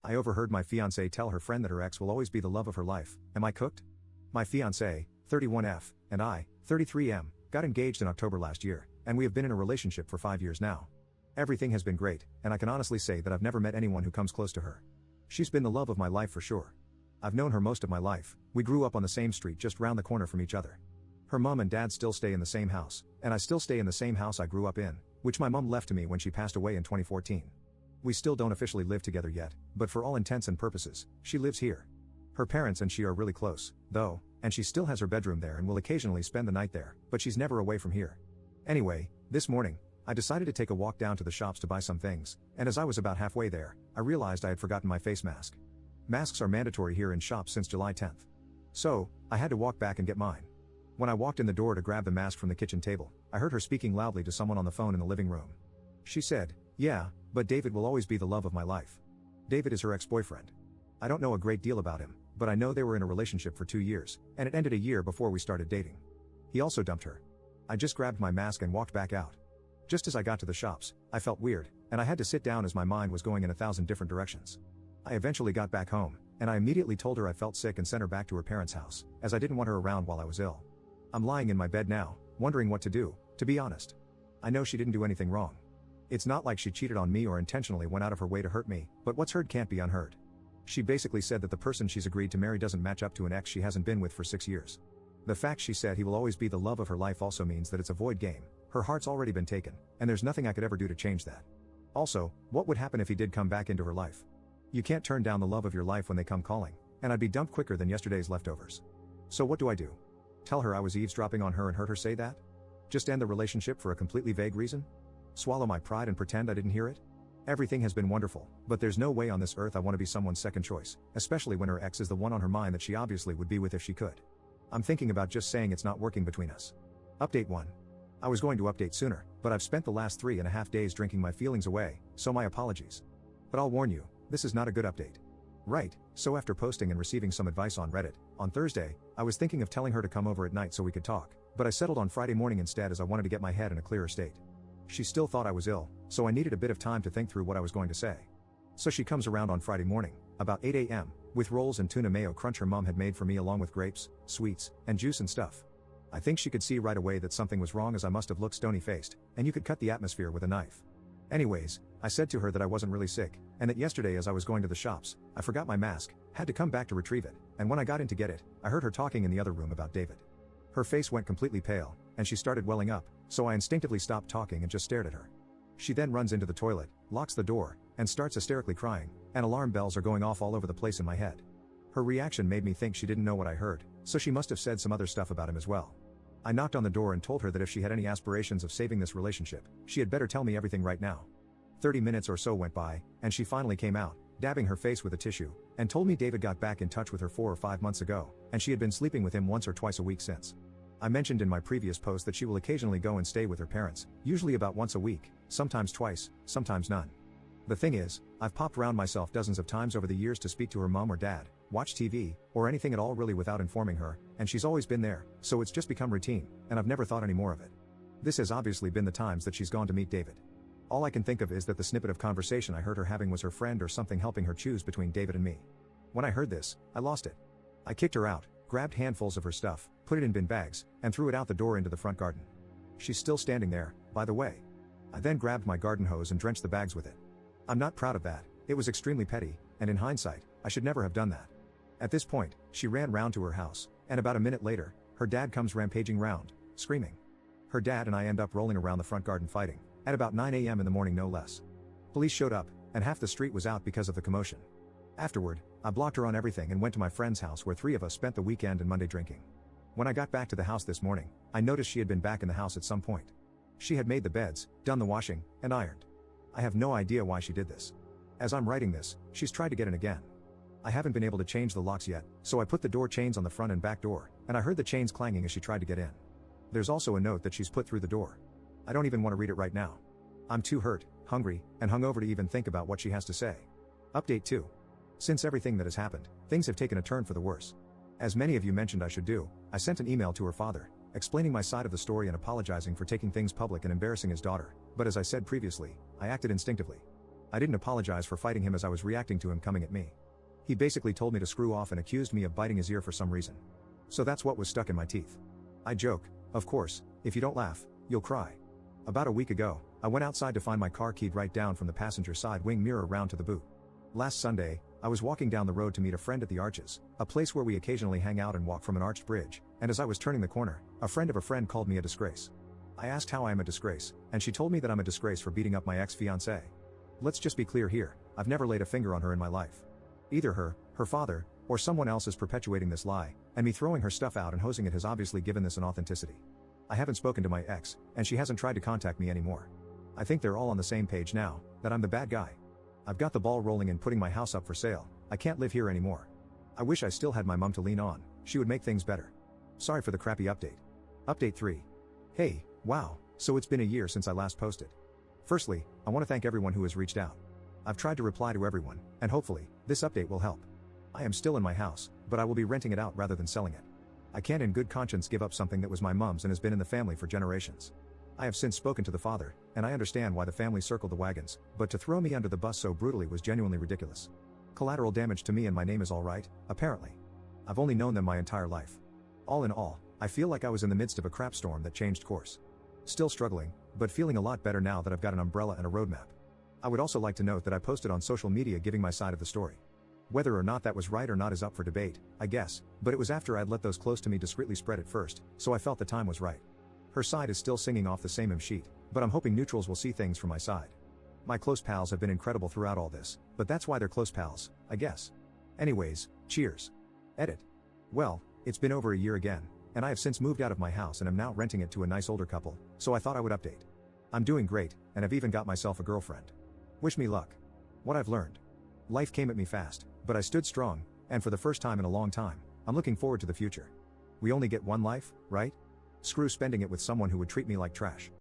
I overheard my fiance tell her friend that her ex will always be the love of her life. Am I cooked? My fiance, 31F, and I, 33M, got engaged in October last year, and we have been in a relationship for 5 years now. Everything has been great, and I can honestly say that I've never met anyone who comes close to her. She's been the love of my life for sure. I've known her most of my life. We grew up on the same street just round the corner from each other. Her mom and dad still stay in the same house, and I still stay in the same house I grew up in, which my mom left to me when she passed away in 2014. We still don't officially live together yet, but for all intents and purposes, she lives here. Her parents and she are really close, though, and she still has her bedroom there and will occasionally spend the night there, but she's never away from here. Anyway, this morning, I decided to take a walk down to the shops to buy some things, and as I was about halfway there, I realized I had forgotten my face mask. Masks are mandatory here in shops since July 10th. So, I had to walk back and get mine. When I walked in the door to grab the mask from the kitchen table, I heard her speaking loudly to someone on the phone in the living room. She said, "Yeah, but David will always be the love of my life." David is her ex-boyfriend. I don't know a great deal about him, but I know they were in a relationship for 2 years, and it ended a year before we started dating. He also dumped her. I just grabbed my mask and walked back out. Just as I got to the shops, I felt weird, and I had to sit down as my mind was going in 1,000 different directions. I eventually got back home, and I immediately told her I felt sick and sent her back to her parents' house, as I didn't want her around while I was ill. I'm lying in my bed now, wondering what to do, to be honest. I know she didn't do anything wrong. It's not like she cheated on me or intentionally went out of her way to hurt me, but what's heard can't be unheard. She basically said that the person she's agreed to marry doesn't match up to an ex she hasn't been with for 6 years. The fact she said he will always be the love of her life also means that it's a void game. Her heart's already been taken, and there's nothing I could ever do to change that. Also, what would happen if he did come back into her life? You can't turn down the love of your life when they come calling, and I'd be dumped quicker than yesterday's leftovers. So what do I do? Tell her I was eavesdropping on her and heard her say that? Just end the relationship for a completely vague reason? Swallow my pride and pretend I didn't hear it? Everything has been wonderful, but there's no way on this earth I want to be someone's second choice, especially when her ex is the one on her mind that she obviously would be with if she could. I'm thinking about just saying it's not working between us. Update 1. I was going to update sooner, but I've spent the last 3.5 days drinking my feelings away, so my apologies. But I'll warn you, this is not a good update. Right, so after posting and receiving some advice on Reddit, on Thursday, I was thinking of telling her to come over at night so we could talk, but I settled on Friday morning instead as I wanted to get my head in a clearer state. She still thought I was ill, so I needed a bit of time to think through what I was going to say. So she comes around on Friday morning, about 8 a.m., with rolls and tuna mayo crunch her mom had made for me along with grapes, sweets, and juice and stuff. I think she could see right away that something was wrong as I must have looked stony-faced, and you could cut the atmosphere with a knife. Anyways, I said to her that I wasn't really sick, and that yesterday as I was going to the shops, I forgot my mask, had to come back to retrieve it, and when I got in to get it, I heard her talking in the other room about David. Her face went completely pale, and she started welling up, so I instinctively stopped talking and just stared at her. She then runs into the toilet, locks the door, and starts hysterically crying, and alarm bells are going off all over the place in my head. Her reaction made me think she didn't know what I heard, so she must have said some other stuff about him as well. I knocked on the door and told her that if she had any aspirations of saving this relationship, she had better tell me everything right now. 30 minutes or so went by, and she finally came out, dabbing her face with a tissue, and told me David got back in touch with her 4 or 5 months ago, and she had been sleeping with him once or twice a week since. I mentioned in my previous post that she will occasionally go and stay with her parents, usually about once a week, sometimes twice, sometimes none. The thing is, I've popped around myself dozens of times over the years to speak to her mom or dad, watch TV, or anything at all really without informing her, and she's always been there, so it's just become routine, and I've never thought any more of it. This has obviously been the times that she's gone to meet David. All I can think of is that the snippet of conversation I heard her having was her friend or something helping her choose between David and me. When I heard this, I lost it. I kicked her out, grabbed handfuls of her stuff, put it in bin bags, and threw it out the door into the front garden. She's still standing there, by the way. I then grabbed my garden hose and drenched the bags with it. I'm not proud of that, it was extremely petty, and in hindsight, I should never have done that. At this point, she ran round to her house, and about a minute later, her dad comes rampaging round, screaming. Her dad and I end up rolling around the front garden fighting, at about 9 a.m. in the morning no less. Police showed up, and half the street was out because of the commotion. Afterward, I blocked her on everything and went to my friend's house where 3 of us spent the weekend and Monday drinking. When I got back to the house this morning, I noticed she had been back in the house at some point. She had made the beds, done the washing, and ironed. I have no idea why she did this. As I'm writing this, she's tried to get in again. I haven't been able to change the locks yet, so I put the door chains on the front and back door, and I heard the chains clanging as she tried to get in. There's also a note that she's put through the door. I don't even want to read it right now. I'm too hurt, hungry, and hungover to even think about what she has to say. Update 2. Since everything that has happened, things have taken a turn for the worse. As many of you mentioned I should do, I sent an email to her father, explaining my side of the story and apologizing for taking things public and embarrassing his daughter, but as I said previously, I acted instinctively. I didn't apologize for fighting him as I was reacting to him coming at me. He basically told me to screw off and accused me of biting his ear for some reason. So that's what was stuck in my teeth. I joke, of course, if you don't laugh, you'll cry. About a week ago, I went outside to find my car keyed right down from the passenger side wing mirror round to the boot. Last Sunday, I was walking down the road to meet a friend at the Arches, a place where we occasionally hang out and walk from an arched bridge, and as I was turning the corner, a friend of a friend called me a disgrace. I asked how I am a disgrace, and she told me that I'm a disgrace for beating up my ex-fiancée. Let's just be clear here, I've never laid a finger on her in my life. Either her father, or someone else is perpetuating this lie, and me throwing her stuff out and hosing it has obviously given this an authenticity. I haven't spoken to my ex, and she hasn't tried to contact me anymore. I think they're all on the same page now, that I'm the bad guy. I've got the ball rolling in putting my house up for sale. I can't live here anymore. I wish I still had my mom to lean on, she would make things better. Sorry for the crappy update. Update 3. Hey, wow, so it's been a year since I last posted. Firstly, I want to thank everyone who has reached out. I've tried to reply to everyone, and hopefully, this update will help. I am still in my house, but I will be renting it out rather than selling it. I can't in good conscience give up something that was my mom's and has been in the family for generations. I have since spoken to the father, and I understand why the family circled the wagons, but to throw me under the bus so brutally was genuinely ridiculous. Collateral damage to me and my name is alright, apparently. I've only known them my entire life. All in all, I feel like I was in the midst of a crap storm that changed course. Still struggling, but feeling a lot better now that I've got an umbrella and a roadmap. I would also like to note that I posted on social media giving my side of the story. Whether or not that was right or not is up for debate, I guess, but it was after I'd let those close to me discreetly spread it first, so I felt the time was right. Her side is still singing off the same hymn sheet, but I'm hoping neutrals will see things from my side. My close pals have been incredible throughout all this, but that's why they're close pals, I guess. Anyways, cheers. Edit. Well, it's been over a year again, and I have since moved out of my house and am now renting it to a nice older couple, so I thought I would update. I'm doing great, and I've even got myself a girlfriend. Wish me luck. What I've learned. Life came at me fast, but I stood strong, and for the first time in a long time, I'm looking forward to the future. We only get one life, right? Screw spending it with someone who would treat me like trash.